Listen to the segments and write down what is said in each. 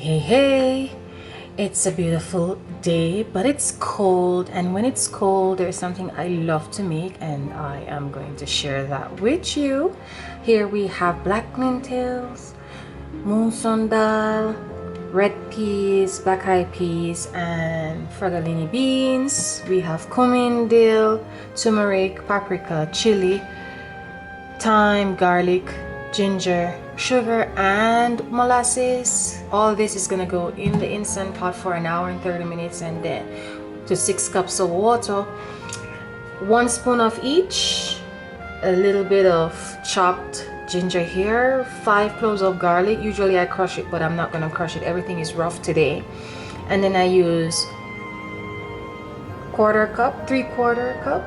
Hey, it's a beautiful day, but it's cold, and when it's cold, there's something I love to make, and I am going to share that with you. Here we have black lentils, moon dal, red peas, black eyed peas, and fragolini beans. We have cumin, dill, turmeric, paprika, chili, thyme, garlic, ginger, sugar, and molasses. All this is gonna go in the instant pot for an hour and 30 minutes, and then to 6 cups of water, 1 spoon of each, a little bit of chopped ginger here, 5 cloves of garlic. Usually I crush it, but I'm not gonna crush it. Everything is rough today. And then I use 1/4 cup, 3/4 cup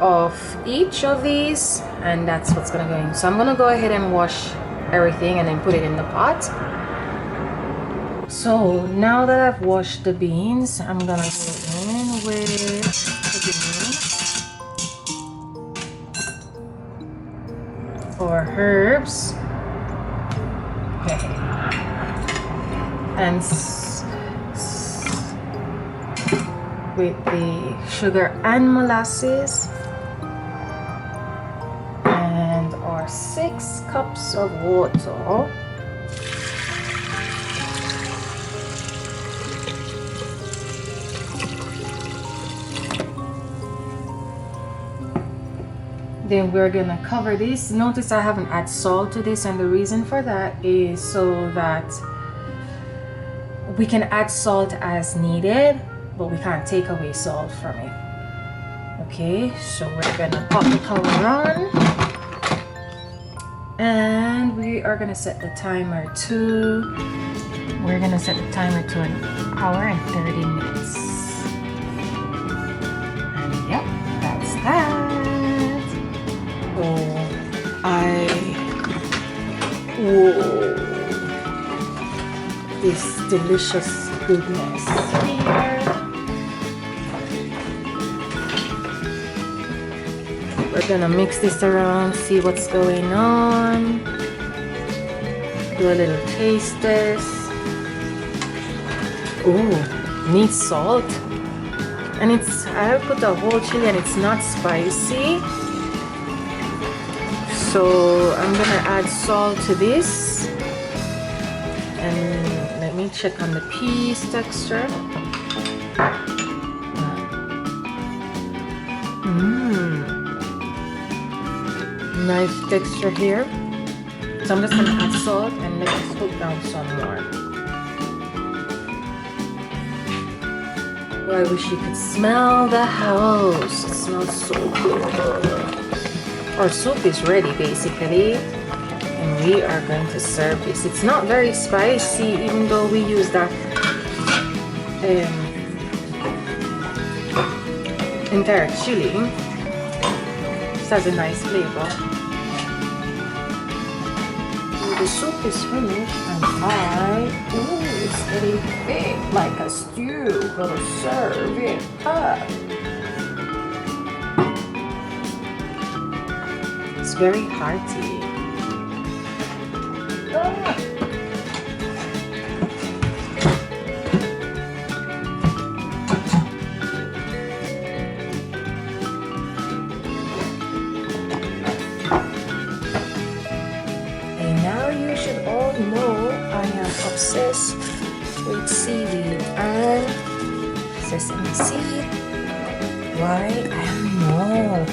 of each of these, and that's what's gonna go in. So I'm gonna go ahead and wash everything and then put it in the pot. So now that I've washed the beans, I'm gonna go in with the beans or herbs, okay, and with the sugar and molasses, and our 6 cups of water. Then we're gonna cover this. Notice I haven't added salt to this, and the reason for that is so that we can add salt as needed, but we can't take away salt from it. Okay, so we're gonna pop the cover on, and we are gonna set the timer to, we're gonna set the timer to an hour and 30 minutes. And yep, that's that. Oh, whoa, this delicious goodness here. We're gonna mix this around, see what's going on, do a little taste test. Oh, needs salt, and I put a whole chili and it's not spicy. So I'm gonna add salt to this, and let me check on the peas texture. Nice texture here. So I'm just gonna add salt and let it cook down some more. Oh, I wish you could smell the house. It smells so good. Our soup is ready basically, and we are going to serve this. It's not very spicy, even though we use that entire chili. This has a nice flavor. So the soup is finished, and it's getting thick like a stew. Gonna serve it up. It's very hearty. Ah. And now you should all know I am obsessed with seaweed and sesame seed. Why? I don't know.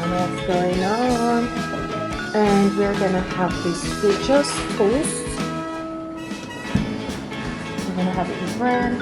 What's going on? And we're gonna have this with just toast. We're gonna have it with bread.